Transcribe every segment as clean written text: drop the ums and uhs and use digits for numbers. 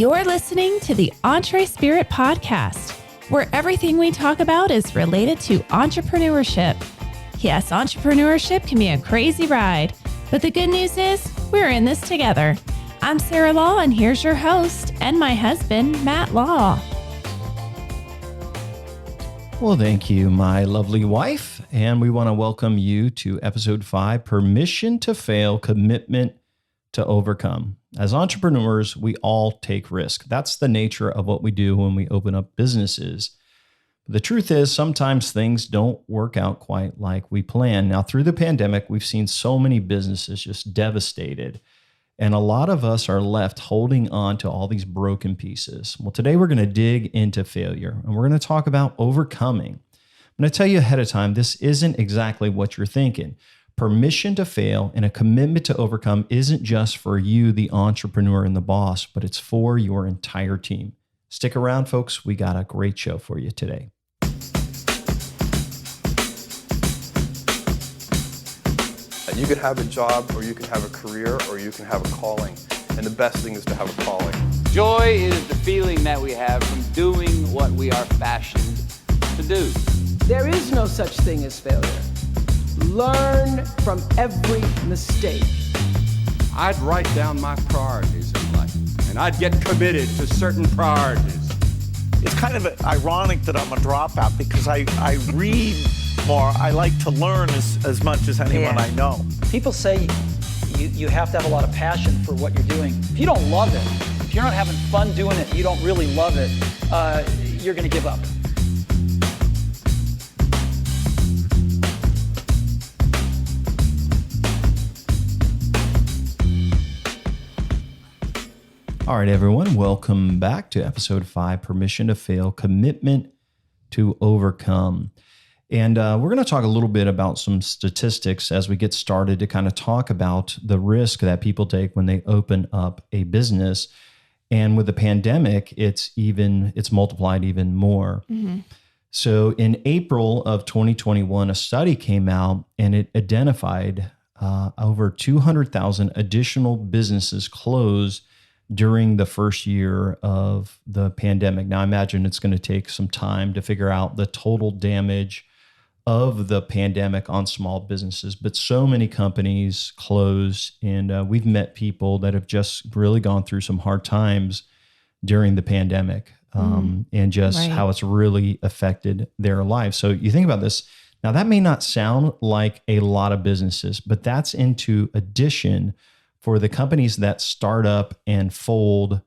You're listening to the EntreSpirit podcast, where everything we talk about is related to entrepreneurship. Yes, entrepreneurship can be a crazy ride, but the good news is we're in this together. I'm Sarah Law, and here's your host and my husband, Matt Law. Well, thank you, my lovely wife. And we want to welcome you to episode 5, Permission to Fail, Commitment to Overcome. As entrepreneurs, we all take risk. That's the nature of what we do when we open up businesses. The truth is, sometimes things don't work out quite like we plan. Now, through the pandemic, we've seen so many businesses just devastated. And a lot of us are left holding on to all these broken pieces. Well, today we're going to dig into failure, and we're going to talk about overcoming. I'm going to tell you ahead of time, this isn't exactly what you're thinking. Permission to fail and a commitment to overcome isn't just for you, the entrepreneur and the boss, but it's for your entire team. Stick around, folks. We got a great show for you today. You could have a job, or you can have a career, or you can have a calling. And the best thing is to have a calling. Joy is the feeling that we have from doing what we are fashioned to do. There is no such thing as failure. Learn from every mistake. I'd write down my priorities in life, and I'd get committed to certain priorities. It's kind of ironic that I'm a dropout because I read more. I like to learn as much as anyone I know. People say you have to have a lot of passion for what you're doing. If you don't love it, if you're not having fun doing it, you don't really love it, you're going to give up. All right, everyone, welcome back to episode 5, Permission to Fail, Commitment to Overcome. And we're going to talk a little bit about some statistics as we get started to kind of talk about the risk that people take when they open up a business. And with the pandemic, it's multiplied even more. Mm-hmm. So in April of 2021, a study came out and it identified over 200,000 additional businesses closed during the first year of the pandemic. Now, I imagine it's going to take some time to figure out the total damage of the pandemic on small businesses, but so many companies closed, and we've met people that have just really gone through some hard times during the pandemic, and just how it's really affected their lives. So you think about this. Now, that may not sound like a lot of businesses, but that's into addition for the companies that start up and fold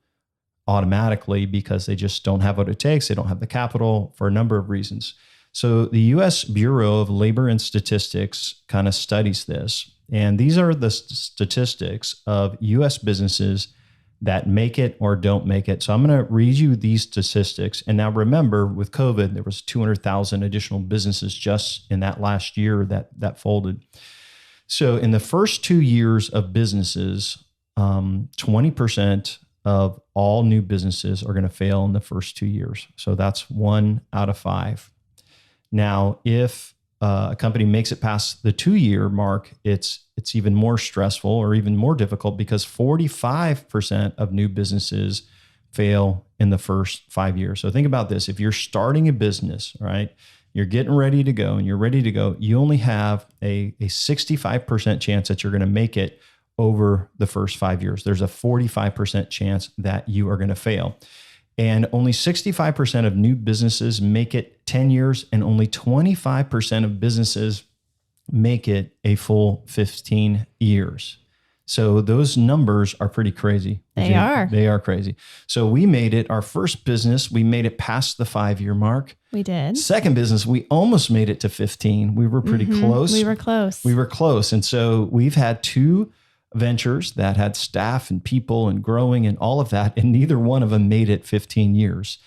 automatically because they just don't have what it takes. They don't have the capital for a number of reasons. So the U.S. Bureau of Labor and Statistics kind of studies this. And these are the statistics of U.S. businesses that make it or don't make it. So I'm going to read you these statistics. And now remember, with COVID, there was 200,000 additional businesses just in that last year that folded. So in the first 2 years of businesses, 20% of all new businesses are going to fail in the first 2 years. So that's 1 out of 5. Now, if a company makes it past the 2-year mark, it's even more stressful or even more difficult because 45% of new businesses fail in the first 5 years. So think about this. If you're starting a business, right? You're getting ready to go and you're ready to go. You only have a 65% chance that you're going to make it over the first 5 years. There's a 45% chance that you are going to fail. And only 65% of new businesses make it 10 years, and only 25% of businesses make it a full 15 years. So those numbers are pretty crazy. They are. They are crazy. So we made it, our first business, we made it past the 5-year mark. We did. Second business, we almost made it to 15. We were pretty close. We were close. We were close. And so we've had 2 ventures that had staff and people and growing and all of that, and neither one of them made it 15 years.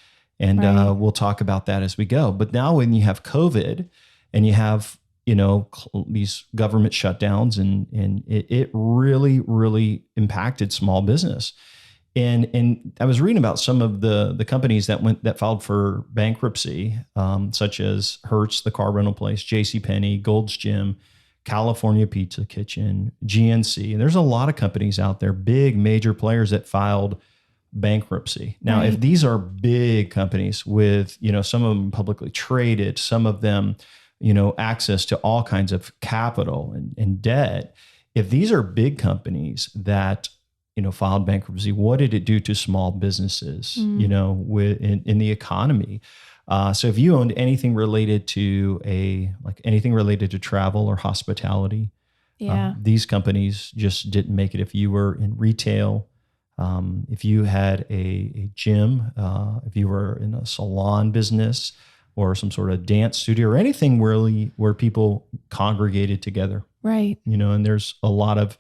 And we'll talk about that as we go. But now when you have COVID and you have these government shutdowns, and it really, really impacted small business. And I was reading about some of the companies that filed for bankruptcy, such as Hertz, the car rental place, JCPenney, Gold's Gym, California Pizza Kitchen, GNC. And there's a lot of companies out there, big major players that filed bankruptcy. Now, if these are big companies with, some of them publicly traded, some of them, access to all kinds of capital and debt, if these are big companies that, filed bankruptcy, what did it do to small businesses, in the economy? So if you owned anything related to anything related to travel or hospitality, these companies just didn't make it. If you were in retail, if you had a gym, if you were in a salon business or some sort of dance studio or anything really where people congregated together. Right. And there's a lot of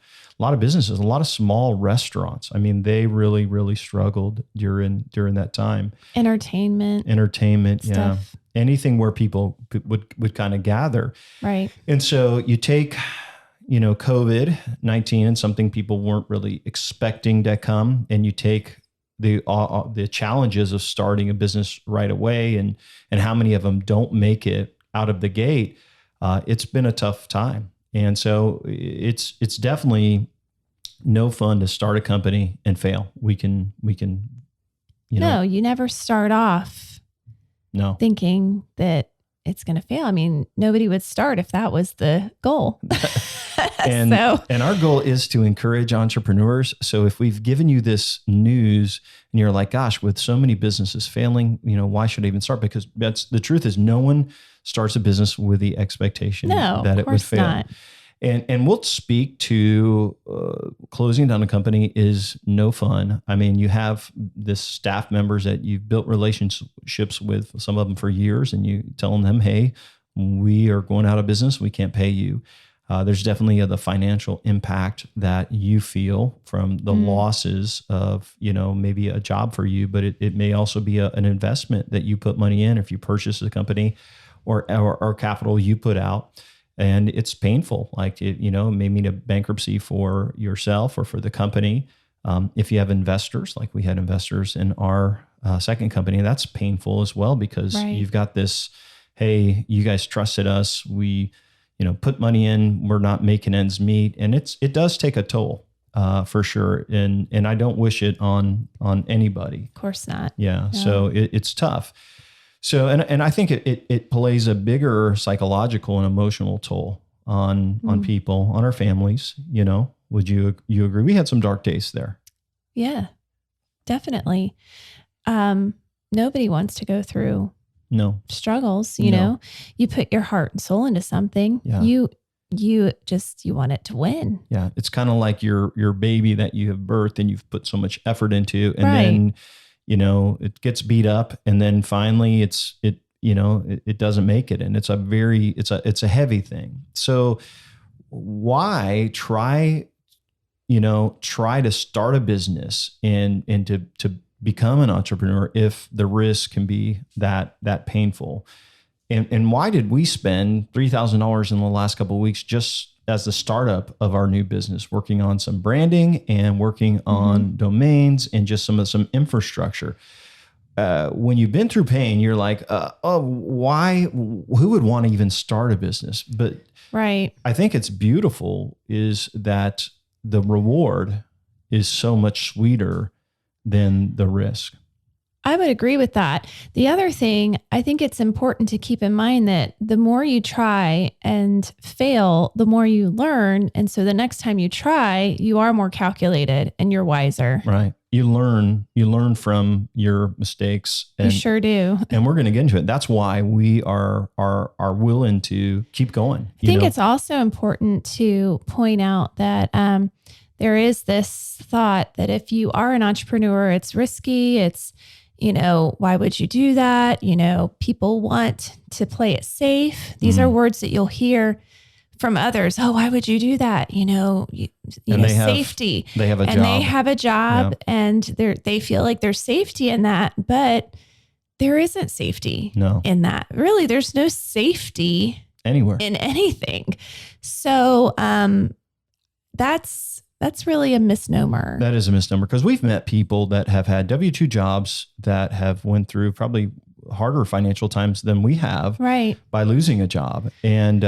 businesses, a lot of small restaurants. I mean, they really, really struggled during that time. Entertainment. Stuff. Yeah. Anything where people would kind of gather. Right. And so you take, COVID-19 and something people weren't really expecting to come, and you take the challenges of starting a business right away and how many of them don't make it out of the gate. It's been a tough time. And so it's definitely no fun to start a company and fail. We can, No, you never start off thinking that it's going to fail. I mean, nobody would start if that was the goal. And our goal is to encourage entrepreneurs. So if we've given you this news and you're like, gosh, with so many businesses failing, why should I even start? Because the truth is no one starts a business with the expectation that it would fail. Not. And we'll speak to closing down a company is no fun. I mean, you have this staff members that you've built relationships with, some of them for years, and you telling them, hey, we are going out of business. We can't pay you. There's definitely the financial impact that you feel from the losses of, maybe a job for you, but it may also be an investment that you put money in if you purchase a company or capital you put out. And it's painful. Like, it may mean a bankruptcy for yourself or for the company. If you have investors, like we had investors in our second company, that's painful as well, because you've got this, hey, you guys trusted us. We, put money in, we're not making ends meet. And it does take a toll for sure. And I don't wish it on anybody. Of course not. Yeah. No. So it's tough. So, and I think it plays a bigger psychological and emotional toll on people, on our families. Would you agree? We had some dark days there. Yeah, definitely. Nobody wants to go through struggles. You know, you put your heart and soul into something. Yeah. You want it to win. Yeah, it's kind of like your baby that you have birthed and you've put so much effort into, and then it gets beat up, and then finally it doesn't make it. And it's a heavy thing. So why try to start a business and to become an entrepreneur if the risk can be that painful? And why did we spend $3,000 in the last couple of weeks just as the startup of our new business, working on some branding and working on domains and just some infrastructure? When you've been through pain, you're like, why? Who would want to even start a business? But I think it's beautiful is that the reward is so much sweeter than the risk. I would agree with that. The other thing, I think it's important to keep in mind that the more you try and fail, the more you learn. And so the next time you try, you are more calculated and you're wiser. Right. You learn from your mistakes. And, you sure do. And we're going to get into it. That's why we are willing to keep going. I think it's also important to point out that there is this thought that if you are an entrepreneur, it's risky. It's, why would you do that? People want to play it safe. These are words that you'll hear from others. Oh, why would you do that? Safety. They have a job. And they have a job, and they feel like there's safety in that, but there isn't safety in that. Really, there's no safety anywhere in anything. So that's really a misnomer. That is a misnomer, because we've met people that have had W-2 jobs that have went through probably harder financial times than we have, by losing a job, and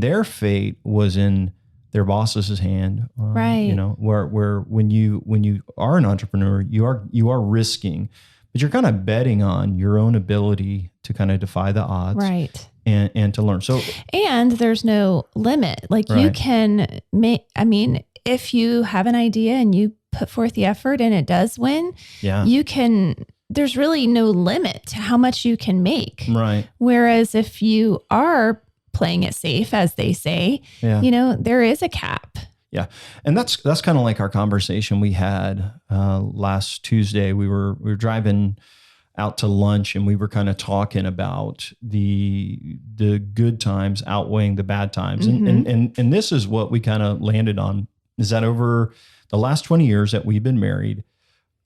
their fate was in their boss's hand. Right. You know, where when you are an entrepreneur, you are risking, but you're kind of betting on your own ability to kind of defy the odds. Right. And to learn. So, and there's no limit. Like you Right. can make, I mean, if you have an idea and you put forth the effort and it does win, yeah. you can, there's really no limit to how much you can make. Right. Whereas if you are playing it safe, as they say, Yeah. you know, there is a cap. Yeah. And that's kind of like our conversation we had last Tuesday. We were driving out to lunch and we were kind of talking about the good times outweighing the bad times. And this is what we kind of landed on, is that over the last 20 years that we've been married,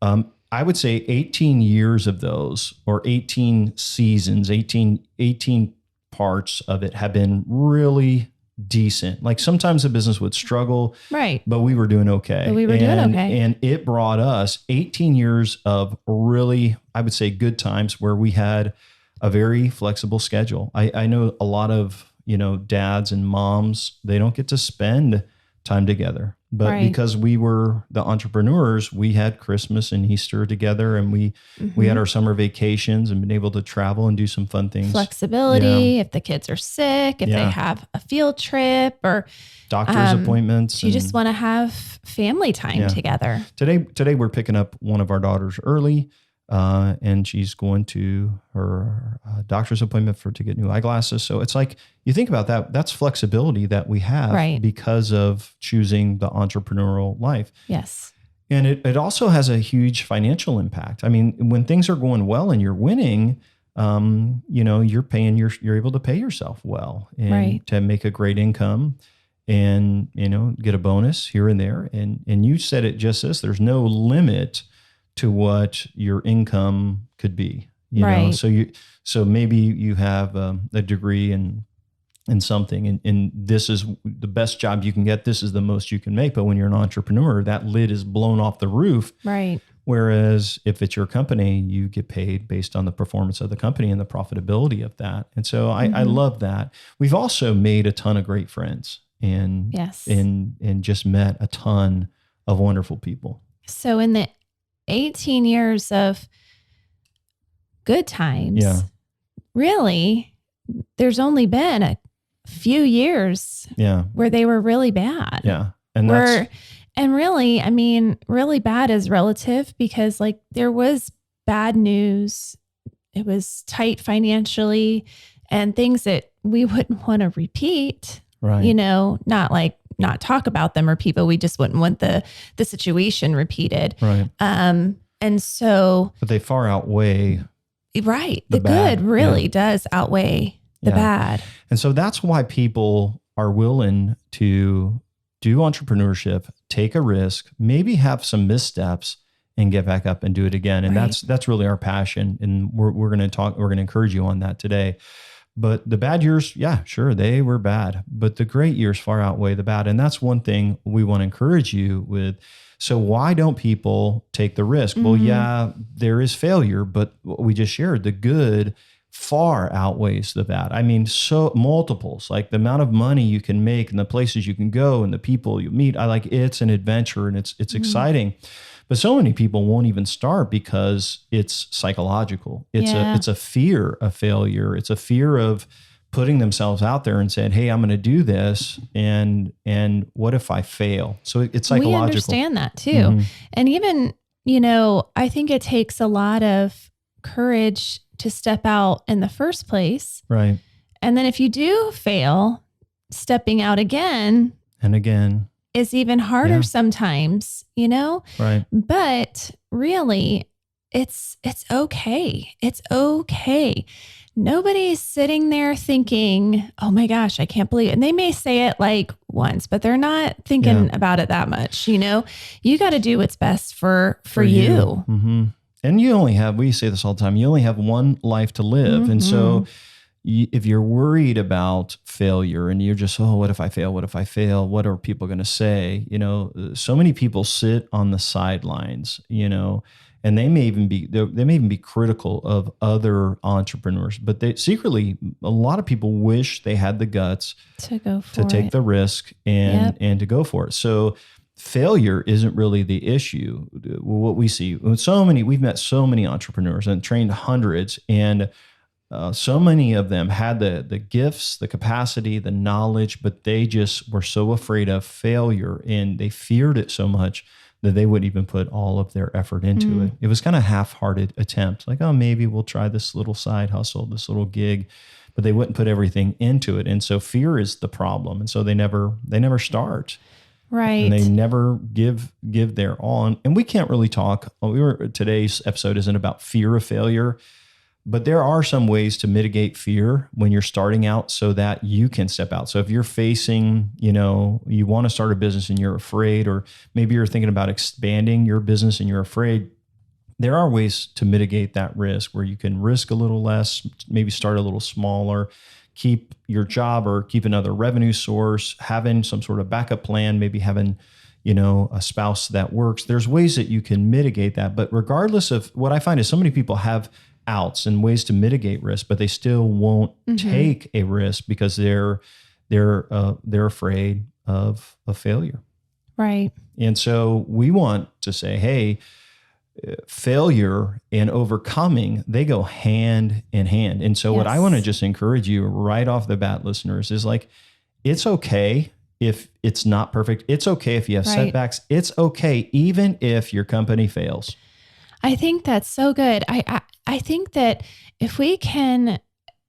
I would say 18 years of those, or 18 seasons, 18 parts of it have been really decent. Like sometimes the business would struggle, Right. but we were doing okay. But we were doing okay. And it brought us 18 years of really, I would say, good times where we had a very flexible schedule. I know a lot of, you know, dads and moms, they don't get to spend time together. But Right. because we were the entrepreneurs, we had Christmas and Easter together, and we had our summer vacations and been able to travel and do some fun things. Flexibility, if the kids are sick, if they Yeah. have a field trip, or Doctor's appointments. you just want to have family time Yeah. together. Today we're picking up one of our daughters early, and she's going to her doctor's appointment to get new eyeglasses. So it's like, you think about that, that's flexibility that we have Right. because of choosing the entrepreneurial life. Yes. And it also has a huge financial impact. I mean, when things are going well and you're winning, you know, you're able to pay yourself well and Right. to make a great income and, you know, get a bonus here and there. And you said it just this, there's no limit to what your income could be, you know? Right. So maybe you have a degree in something and this is the best job you can get. This is the most you can make. But when you're an entrepreneur, that lid is blown off the roof. Right. Whereas if it's your company, you get paid based on the performance of the company and the profitability of that. And so I love that. We've also made a ton of great friends and, Yes. and just met a ton of wonderful people. So in the 18 years of good times, Yeah. really, there's only been a few years Yeah. where they were really bad. Yeah. And that's, And really, I mean, really bad is relative because like there was bad news. It was tight financially and things that we wouldn't want to repeat, right. you know, not talk about them or people. We just wouldn't want the situation repeated. Right. And so, But they far outweigh. right. The The bad, good really does outweigh the Yeah. bad. And so that's why people are willing to do entrepreneurship, take a risk, maybe have some missteps and get back up and do it again. And Right. that's really our passion. And we're going to encourage you on that today. But the bad years, yeah, sure, they were bad, but the great years far outweigh the bad. And that's one thing we want to encourage you with. So why don't people take the risk? Well, yeah, there is failure, but what we just shared, the good far outweighs the bad. I mean, so multiples, like the amount of money you can make and the places you can go and the people you meet. It's an adventure and it's exciting. But so many people won't even start because it's psychological. It's a fear of failure. It's a fear of putting themselves out there and saying, "Hey, I'm going to do this, and what if I fail?" So it's psychological. We understand that too. And even, you know, I think it takes a lot of courage to step out in the first place. Right. And then if you do fail, stepping out again And again. is even harder Yeah. sometimes, you know? Right. But really, it's okay. It's okay. Nobody's sitting there thinking, "Oh my gosh, I can't believe it." And they may say it like once, but they're not thinking about it that much. You know, you got to do what's best for you. Mm-hmm. And you only have, we say this all the time, you only have one life to live. And so if you're worried about failure and you're just, "Oh, what if I fail? What if I fail? What are people going to say?" You know, so many people sit on the sidelines, you know, And they may even be critical of other entrepreneurs, but they secretly, a lot of people wish they had the guts to go for to take the risk and to go for it. So failure isn't really the issue. What we see, we've met so many entrepreneurs and trained hundreds, and so many of them had the gifts, the capacity, the knowledge, but they just were so afraid of failure, and they feared it so much that they wouldn't even put all of their effort into it. It was kind of half-hearted attempt, like, oh, maybe we'll try this little side hustle, this little gig, but they wouldn't put everything into it. And so fear is the problem. And so they never start. Right. And they never give their all. And we can't really talk. Today's episode isn't about fear of failure, but there are some ways to mitigate fear when you're starting out so that you can step out. So if you're facing, you want to start a business and you're afraid, or maybe you're thinking about expanding your business and you're afraid, there are ways to mitigate that risk where you can risk a little less, maybe start a little smaller, keep your job or keep another revenue source, having some sort of backup plan, maybe having, a spouse that works. There's ways that you can mitigate that. But regardless of what I find is so many people have outs and ways to mitigate risk, but they still won't take a risk because they're afraid of failure. Right. And so we want to say, hey, failure and overcoming, they go hand in hand. And so what I want to just encourage you right off the bat, listeners, is like, it's okay if it's not perfect. It's okay if you have setbacks. It's okay even if your company fails. I think that's so good. I think that if we can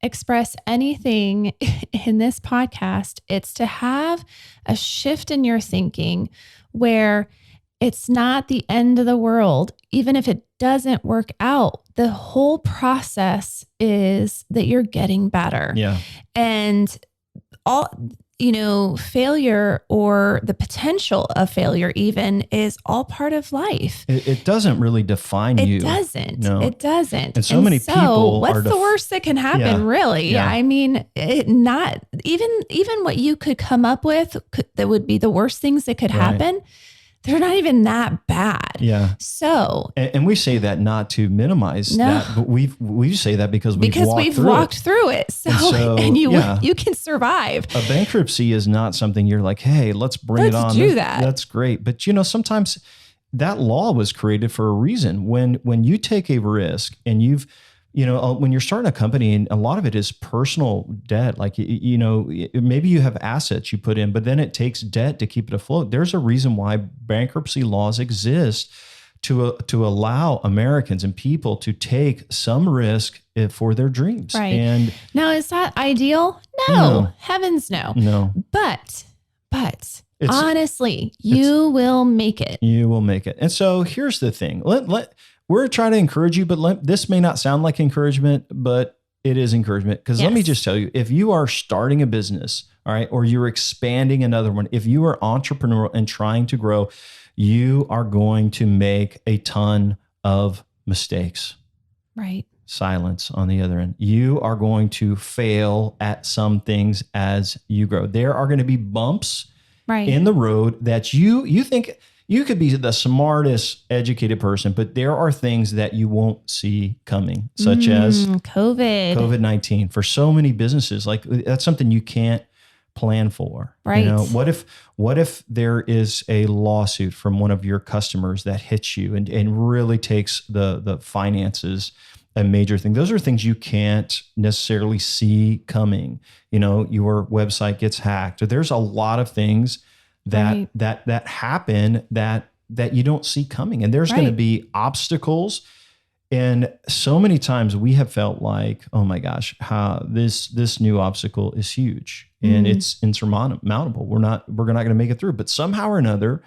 express anything in this podcast, it's to have a shift in your thinking where it's not the end of the world. Even if it doesn't work out, the whole process is that you're getting better. Yeah. And failure or the potential of failure even is all part of life. It doesn't really define you. It doesn't. No. It doesn't. And so many people what's the worst that can happen, really? Yeah. I mean, not even what you could come up with that would be the worst things that could happen. They're not even that bad. Yeah. So, and we say that not to minimize that, but we say that because we've walked through it. So you can survive. A bankruptcy is not something you're like, hey, let's bring it on. Let's do that. That's great. But sometimes that law was created for a reason. When you take a risk and when you're starting a company, and a lot of it is personal debt, like, maybe you have assets you put in, but then it takes debt to keep it afloat. There's a reason why bankruptcy laws exist to allow Americans and people to take some risk for their dreams. Right. And now, is that ideal? No. Heavens no. No. But honestly, you will make it. You will make it. And so here's the thing. We're trying to encourage you, but this may not sound like encouragement, but it is encouragement. Because let me just tell you, if you are starting a business, all right, or you're expanding another one, if you are entrepreneurial and trying to grow, you are going to make a ton of mistakes. Right. Silence on the other end. You are going to fail at some things as you grow. There are going to be bumps in the road that you think you could be the smartest educated person, but there are things that you won't see coming, such as COVID-19 for so many businesses. Like, that's something you can't plan for. Right. What if there is a lawsuit from one of your customers that hits you and really takes the finances a major thing? Those are things you can't necessarily see coming. Your website gets hacked. There's a lot of things that happen that you don't see coming. And there's going to be obstacles. And so many times we have felt like, oh my gosh, this new obstacle is huge and it's insurmountable. We're not going to make it through, but somehow or another,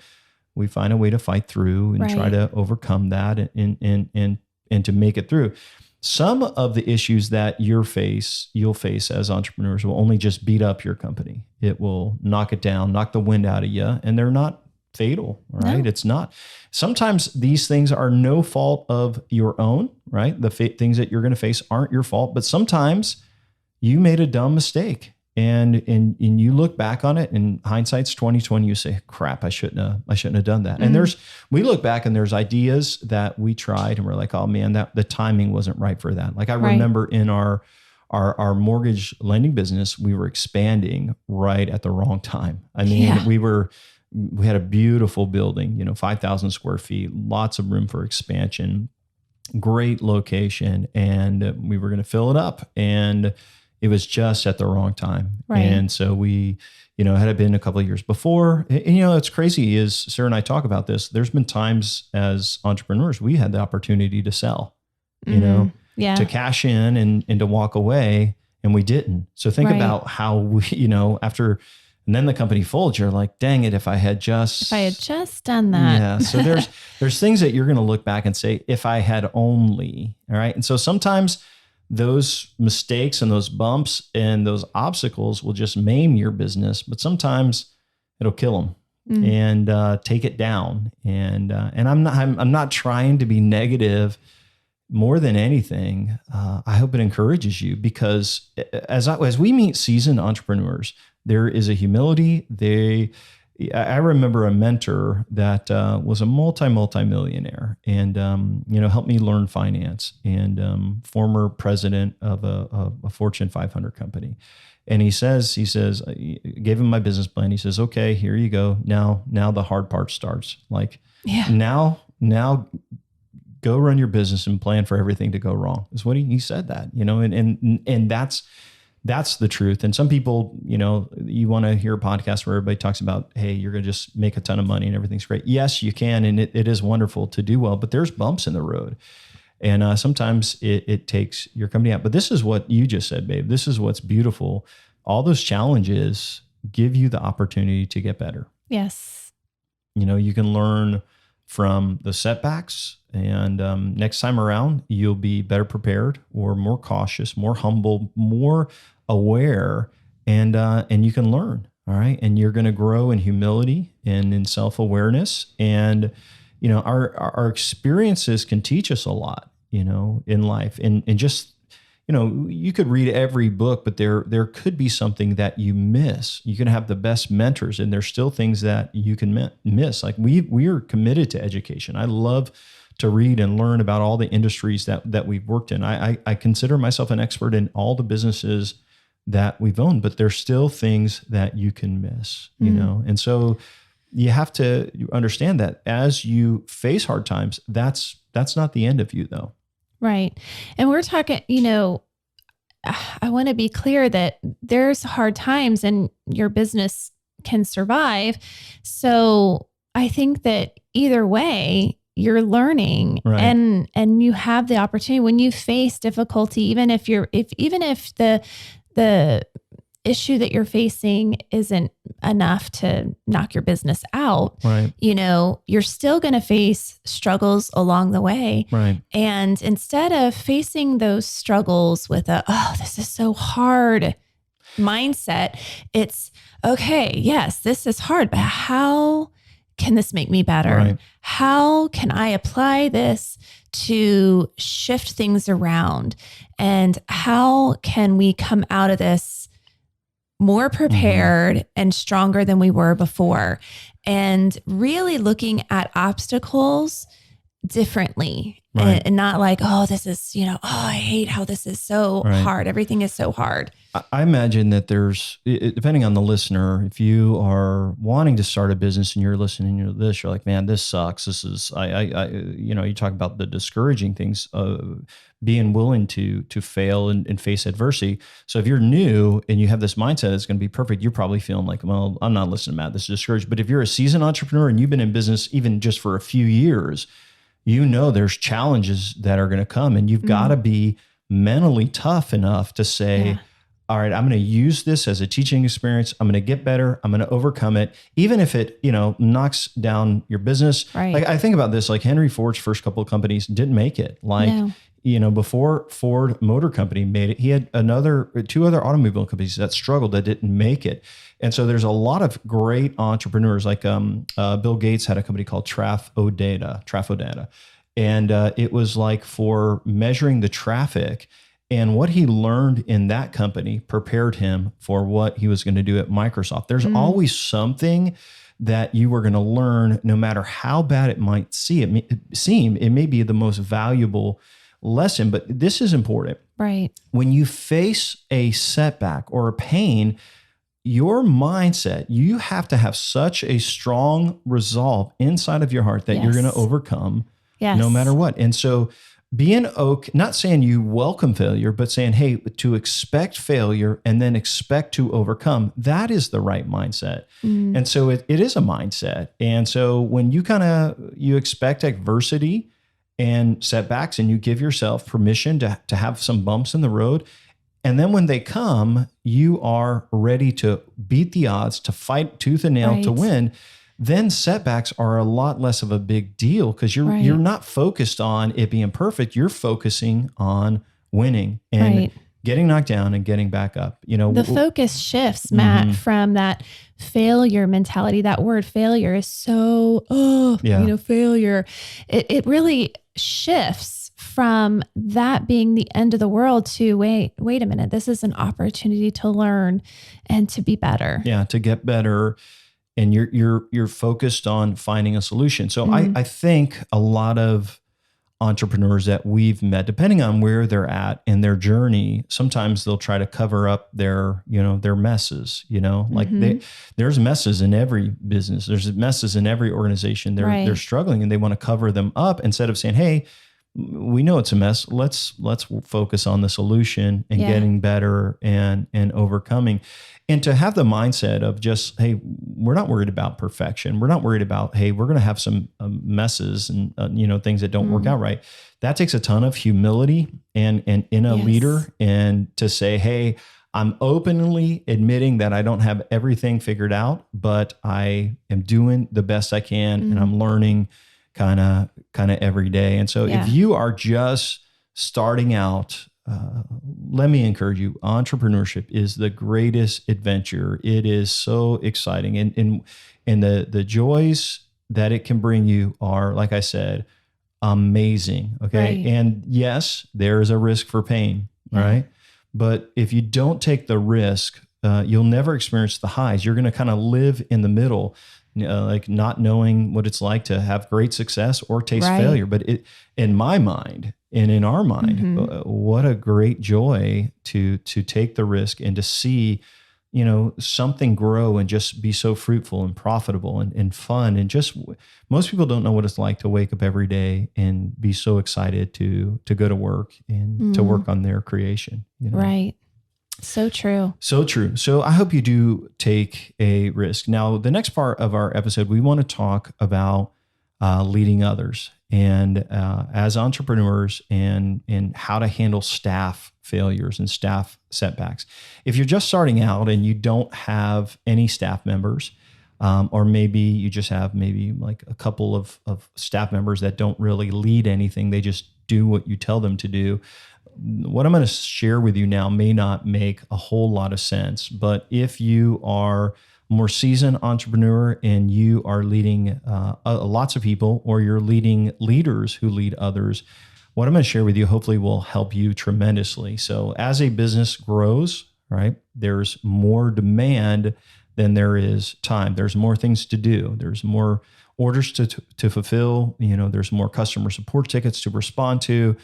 we find a way to fight through and try to overcome that and to make it through. Some of the issues that you'll face as entrepreneurs will only just beat up your company. It will knock it down, knock the wind out of you, and they're not fatal, right? No. It's not. Sometimes these things are no fault of your own, right? The things that you're going to face aren't your fault, but sometimes you made a dumb mistake And you look back on it, and hindsight's 2020. You say, "Crap, I shouldn't have done that." And we look back and there's ideas that we tried, and we're like, "Oh man, that the timing wasn't right for that." Like I remember in our mortgage lending business, we were expanding right at the wrong time. I mean, we had a beautiful building, 5,000 square feet, lots of room for expansion, great location, and we were going to fill it up, and it was just at the wrong time. Right. And so we, had it been a couple of years before, and it's crazy is Sarah and I talk about this. There's been times as entrepreneurs, we had the opportunity to sell, to cash in and to walk away, and we didn't. So think about how we, after, and then the company folds, you're like, dang it, if I had just done that. Yeah. So there's things that you're going to look back and say, if I had only, all right. And so sometimes those mistakes and those bumps and those obstacles will just maim your business, but sometimes it'll kill them and take it down. And I'm not trying to be negative. More than anything, I hope it encourages you, because as we meet seasoned entrepreneurs, there is a humility. I remember a mentor that was a multi-millionaire and, helped me learn finance, and former president of a Fortune 500 company. And he says, gave him my business plan. He says, "Okay, here you go. Now the hard part starts. Like now go run your business and plan for everything to go wrong." Is what he said that, and that's the truth. And some people, you want to hear a podcast where everybody talks about, hey, you're going to just make a ton of money and everything's great. Yes, you can. And it is wonderful to do well, but there's bumps in the road. And sometimes it takes your company out. But this is what you just said, babe. This is what's beautiful. All those challenges give you the opportunity to get better. Yes. You can learn from the setbacks, and next time around, you'll be better prepared, or more cautious, more humble, more aware, and you can learn. All right. And you're going to grow in humility and in self-awareness. And, our experiences can teach us a lot, in life, and just, you could read every book, but there could be something that you miss. You can have the best mentors, and there's still things that you can miss. Like we are committed to education. I love to read and learn about all the industries that we've worked in. I consider myself an expert in all the businesses that we've owned, but there's still things that you can miss, And so you have to understand that as you face hard times, that's not the end of you, though. Right. And we're talking, I want to be clear that there's hard times and your business can survive. So I think that either way, you're learning, and you have the opportunity when you face difficulty, even if the issue that you're facing isn't enough to knock your business out, you're still going to face struggles along the way. Right. And instead of facing those struggles with this is so hard mindset, it's okay. Yes, this is hard, but how can this make me better? Right. How can I apply this to shift things around? And how can we come out of this more prepared and stronger than we were before? And really looking at obstacles differently, and not like, this is, I hate how this is so hard. Everything is so hard. I imagine that there's, depending on the listener, if you are wanting to start a business and you're listening to this, you're like, man, this sucks. This is, you talk about the discouraging things, being willing to fail and face adversity. So if you're new and you have this mindset, it's going to be perfect. You're probably feeling like, well, I'm not listening to Matt. This is discouraged. But if you're a seasoned entrepreneur and you've been in business even just for a few years, there's challenges that are going to come, and you've got to be mentally tough enough to say, all right, I'm going to use this as a teaching experience. I'm going to get better. I'm going to overcome it. Even if it, knocks down your business. Right. Like I think about this, like Henry Ford's first couple of companies didn't make it. Before Ford Motor Company made it, he had two other automobile companies that struggled, that didn't make it. And so there's a lot of great entrepreneurs, like Bill Gates had a company called Trafo Data. And it was like for measuring the traffic. And what he learned in that company prepared him for what he was going to do at Microsoft. There's always something that you were going to learn, no matter how bad it might seem. It may be the most valuable lesson, but this is important. Right. When you face a setback or a pain, your mindset, you have to have such a strong resolve inside of your heart that you're going to overcome no matter what. And so being okay, not saying you welcome failure, but saying, hey, to expect failure and then expect to overcome, that is the right mindset. And so it is a mindset. And so when you expect adversity and setbacks, and you give yourself permission to have some bumps in the road, and then when they come, you are ready to beat the odds, to fight tooth and nail to win. Then setbacks are a lot less of a big deal because you're not focused on it being perfect. You're focusing on winning and getting knocked down and getting back up. The focus shifts, Matt, from that failure mentality. That word failure is so, failure. It really shifts from that being the end of the world to wait a minute. This is an opportunity to learn and to be better. Yeah, to get better. And you're focused on finding a solution. So I think a lot of entrepreneurs that we've met, depending on where they're at in their journey, sometimes they'll try to cover up their messes, like there's messes in every business. There's messes in every organization. They're struggling and they want to cover them up instead of saying, hey, we know it's a mess. Let's focus on the solution and getting better and overcoming. And to have the mindset of just, hey, we're not worried about perfection. We're not worried about, hey, we're going to have some messes and things that don't work out right. That takes a ton of humility and in a leader, and to say, hey, I'm openly admitting that I don't have everything figured out, but I am doing the best I can, and I'm learning kind of every day. And so if you are just starting out, let me encourage you, entrepreneurship is the greatest adventure. It is so exciting. And the joys that it can bring you are, like I said, amazing. Okay. Right. And yes, there is a risk for pain, right? But if you don't take the risk, you'll never experience the highs. You're going to kind of live in the middle, like not knowing what it's like to have great success or taste failure. But in my mind and in our mind, what a great joy to take the risk and to see, something grow and just be so fruitful and profitable and fun. And just, most people don't know what it's like to wake up every day and be so excited to go to work and to work on their creation. Right. So true. So true. So I hope you do take a risk. Now, the next part of our episode, we want to talk about leading others and as entrepreneurs and how to handle staff failures and staff setbacks. If you're just starting out and you don't have any staff members, or maybe you just have maybe like a couple of staff members that don't really lead anything, they just do what you tell them to do. What I'm going to share with you now may not make a whole lot of sense, but if you are a more seasoned entrepreneur and you are leading lots of people, or you're leading leaders who lead others, what I'm going to share with you hopefully will help you tremendously. So as a business grows, right, there's more demand than there is time. There's more things to do. There's more orders to fulfill. There's more customer support tickets to respond to.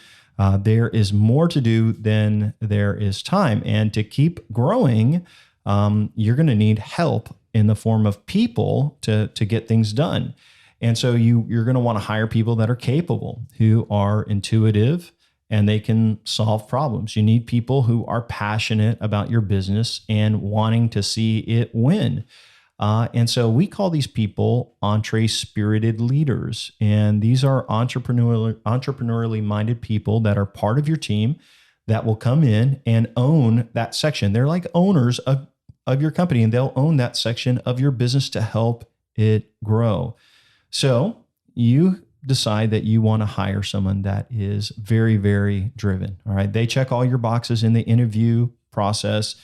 There is more to do than there is time. And to keep growing, you're going to need help in the form of people to get things done. And so you're going to want to hire people that are capable, who are intuitive, and they can solve problems. You need people who are passionate about your business and wanting to see it win. And so we call these people EntreSpirited leaders. And these are entrepreneurially minded people that are part of your team that will come in and own that section. They're like owners of your company, and they'll own that section of your business to help it grow. So you decide that you want to hire someone that is very, very driven. All right. They check all your boxes in the interview process.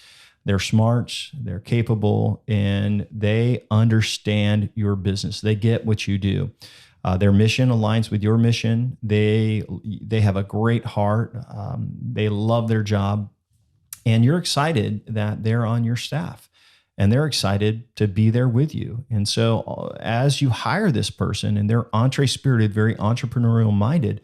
They're smart, they're capable, and they understand your business. They get what you do. Their mission aligns with your mission. They have a great heart. They love their job. And you're excited that they're on your staff. And they're excited to be there with you. And so as you hire this person and they're EntreSpirited, very entrepreneurial minded,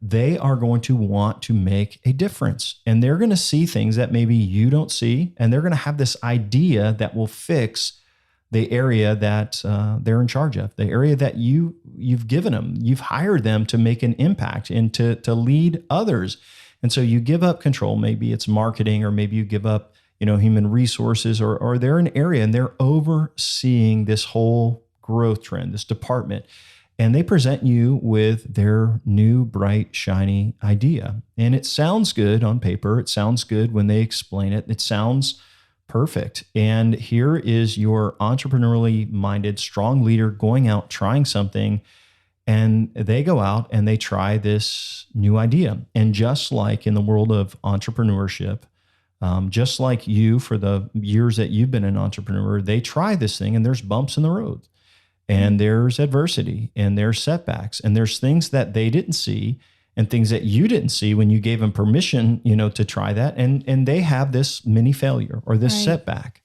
they are going to want to make a difference. And they're going to see things that maybe you don't see. And they're going to have this idea that will fix the area that they're in charge of, the area that you've given them. You've hired them to make an impact and to lead others. And so you give up control. Maybe it's marketing, or maybe you give up human resources, or they're an area and they're overseeing this whole growth trend, this department. And they present you with their new, bright, shiny idea. And it sounds good on paper. It sounds good when they explain it. It sounds perfect. And here is your entrepreneurially minded, strong leader going out, trying something, and they go out and they try this new idea. And just like in the world of entrepreneurship, just like you, for the years that you've been an entrepreneur, they try this thing and there's bumps in the road. And there's adversity and there's setbacks and there's things that they didn't see and things that you didn't see when you gave them permission, to try that. And they have this mini failure or this setback.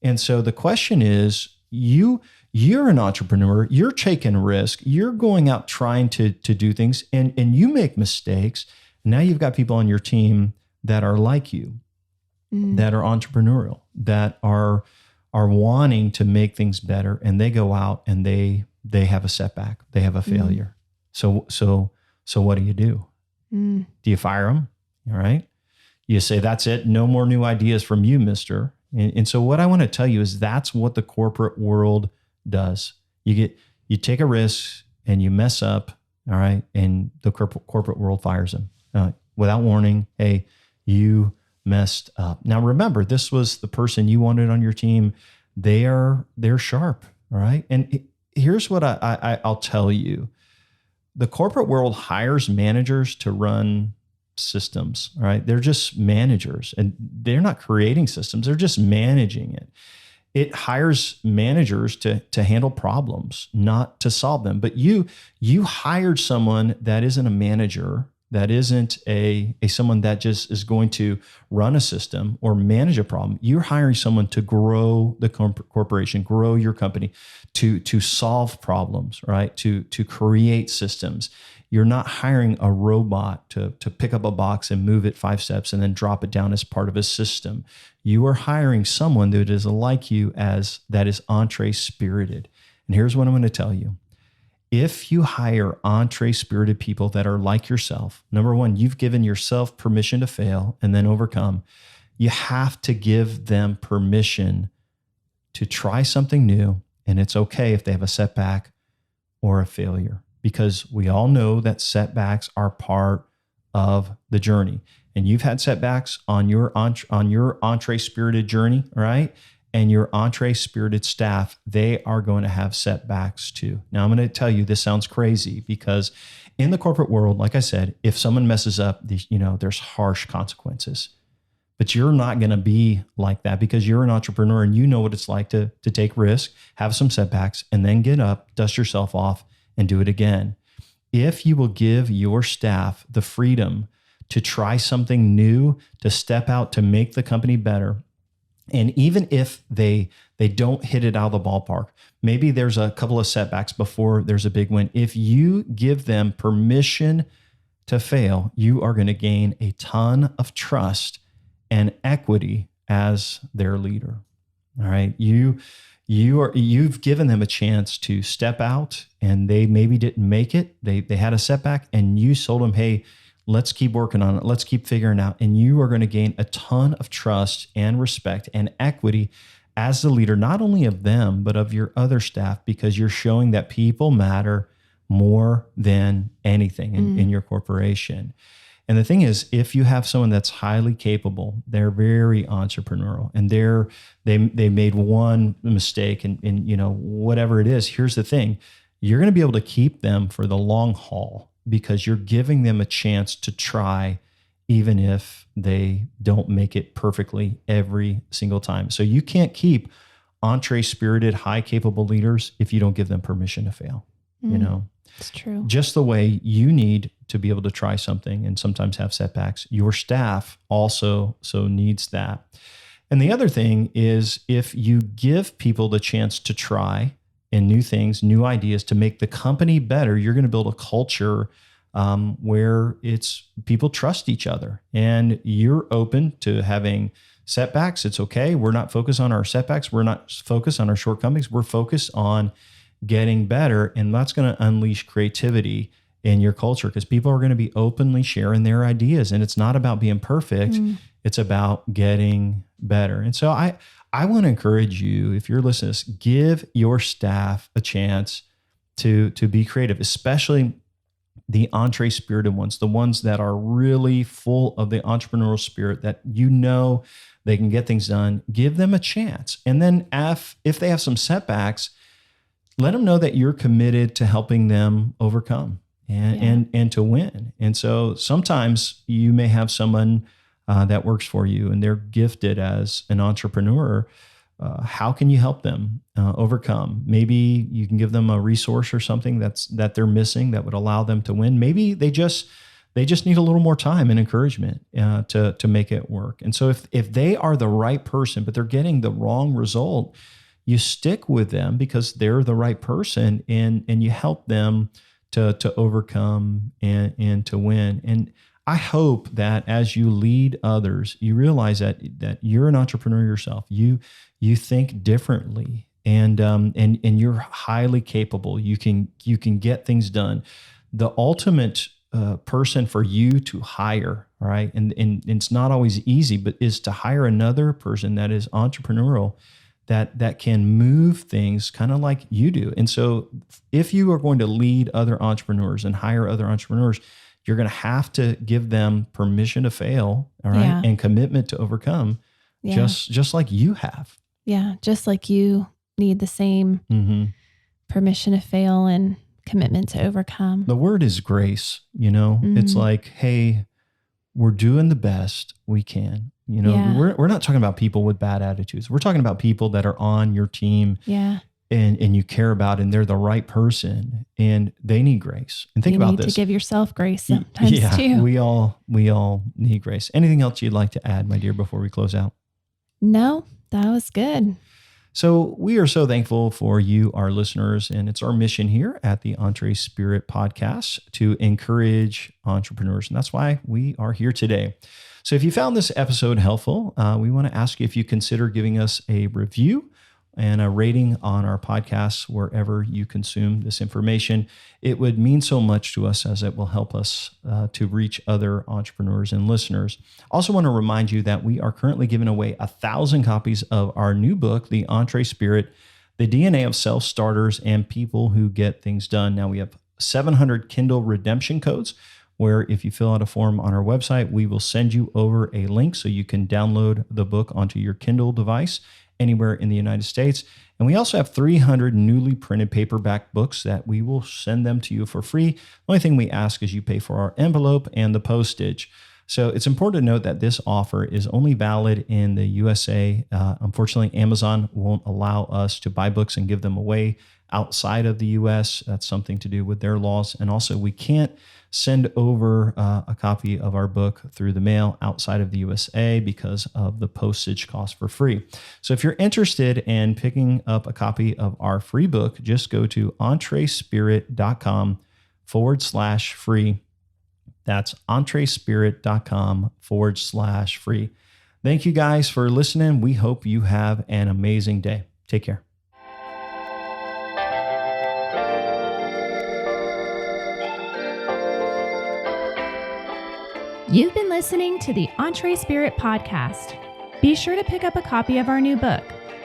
And so the question is, you're an entrepreneur, you're taking risk, you're going out trying to do things, and you make mistakes. Now you've got people on your team that are like you, that are entrepreneurial, that are wanting to make things better, and they go out and they have a setback, they have a failure. So what do? Do you fire them? All right. You say, that's it. No more new ideas from you, mister. And so what I want to tell you is that's what the corporate world does. You take a risk and you mess up. All right. And the corporate world fires them without warning. Hey, you messed up. Now, remember, this was the person you wanted on your team. They're sharp. All right. And here's what I'll tell you. The corporate world hires managers to run systems. All right. They're just managers, and they're not creating systems. They're just managing it. It hires managers to handle problems, not to solve them. But you hired someone that isn't a manager, that isn't someone that just is going to run a system or manage a problem. You're hiring someone to grow the corporation, grow your company, to solve problems, right? To create systems. You're not hiring a robot to pick up a box and move it 5 steps and then drop it down as part of a system. You are hiring someone that is like you, that is EntreSpirited. And here's what I'm going to tell you. If you hire EntreSpirited people that are like yourself, number one, you've given yourself permission to fail and then overcome. You have to give them permission to try something new. And it's okay if they have a setback or a failure, because we all know that setbacks are part of the journey. And you've had setbacks on your EntreSpirited journey, right? And your EntreSpirited staff, they are going to have setbacks too. Now, I'm going to tell you, this sounds crazy, because in the corporate world, like I said, if someone messes up, there's harsh consequences. But you're not going to be like that, because you're an entrepreneur and you know what it's like to take risk, have some setbacks, and then get up, dust yourself off, and do it again. If you will give your staff the freedom to try something new, to step out, to make the company better, and even if they don't hit it out of the ballpark, maybe there's a couple of setbacks before there's a big win. If you give them permission to fail, you are going to gain a ton of trust and equity as their leader. All right. You've given them a chance to step out, and they maybe didn't make it. They had a setback, and you told them, hey, let's keep working on it. Let's keep figuring it out. And you are going to gain a ton of trust and respect and equity as the leader, not only of them, but of your other staff, because you're showing that people matter more than anything in your corporation. And the thing is, if you have someone that's highly capable, they're very entrepreneurial, and they made one mistake, and whatever it is, here's the thing, you're going to be able to keep them for the long haul, because you're giving them a chance to try, even if they don't make it perfectly every single time. So you can't keep EntreSpirited, high capable leaders if you don't give them permission to fail. you know. It's true. Just the way you need to be able to try something and sometimes have setbacks, your staff also needs that. And the other thing is, if you give people the chance to try and new things, new ideas to make the company better, you're going to build a culture where it's people trust each other, and you're open to having setbacks. It's okay. We're not focused on our setbacks. We're not focused on our shortcomings. We're focused on getting better, and that's going to unleash creativity in your culture, because people are going to be openly sharing their ideas, and it's not about being perfect. It's about getting better. And so I want to encourage you, if you're listening to this, give your staff a chance to be creative, especially the EntreSpirited ones, the ones that are really full of the entrepreneurial spirit, that you know they can get things done. Give them a chance. And then if they have some setbacks, let them know that you're committed to helping them overcome and to win. And so sometimes you may have someone that works for you and they're gifted as an entrepreneur. How can you help them overcome? Maybe you can give them a resource or something that they're missing that would allow them to win. Maybe they just need a little more time and encouragement to make it work. And so if they are the right person, but they're getting the wrong result, you stick with them because they're the right person, and you help them to overcome and to win. And I hope that as you lead others, you realize that you're an entrepreneur yourself. You think differently, and you're highly capable. You can get things done. The ultimate person for you to hire, right? And it's not always easy, but is to hire another person that is entrepreneurial, that can move things kind of like you do. And so if you are going to lead other entrepreneurs and hire other entrepreneurs, you're going to have to give them permission to fail, all right, Yeah. and commitment to overcome, just like you have. Yeah, just like you need the same permission to fail and commitment to overcome. The word is grace, you know. It's like, hey, we're doing the best we can. You know, we're not talking about people with bad attitudes. We're talking about people that are on your team and you care about, and they're the right person, and they need grace. And think about this. You need to give yourself grace sometimes too. We all need grace. Anything else you'd like to add, my dear, before we close out? No, that was good. So we are so thankful for you, our listeners, and it's our mission here at the EntreSpirit podcast to encourage entrepreneurs. And that's why we are here today. So if you found this episode helpful, we want to ask you if you consider giving us a review and a rating on our podcasts wherever you consume this information. It would mean so much to us, as it will help us to reach other entrepreneurs and listeners. Also want to remind you that we are currently giving away 1,000 copies of our new book, The EntreSpirit, The DNA of Self-Starters and People Who Get Things Done. Now we have 700 Kindle redemption codes, where if you fill out a form on our website, we will send you over a link so you can download the book onto your Kindle device anywhere in the United States. And we also have 300 newly printed paperback books that we will send them to you for free. The only thing we ask is you pay for our envelope and the postage. So it's important to note that this offer is only valid in the USA. Unfortunately, Amazon won't allow us to buy books and give them away outside of the US. That's something to do with their laws. And also, we can't send over a copy of our book through the mail outside of the USA because of the postage cost for free. So if you're interested in picking up a copy of our free book, just go to EntreSpirit.com/free. That's EntreSpirit.com/free. Thank you guys for listening. We hope you have an amazing day. Take care. You've been listening to the EntreSpirit podcast. Be sure to pick up a copy of our new book,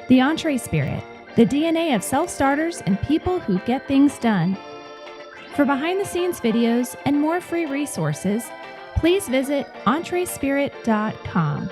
The EntreSpirit, The DNA of Self-Starters and People Who Get Things Done. For behind-the-scenes videos and more free resources, please visit EntreSpirit.com.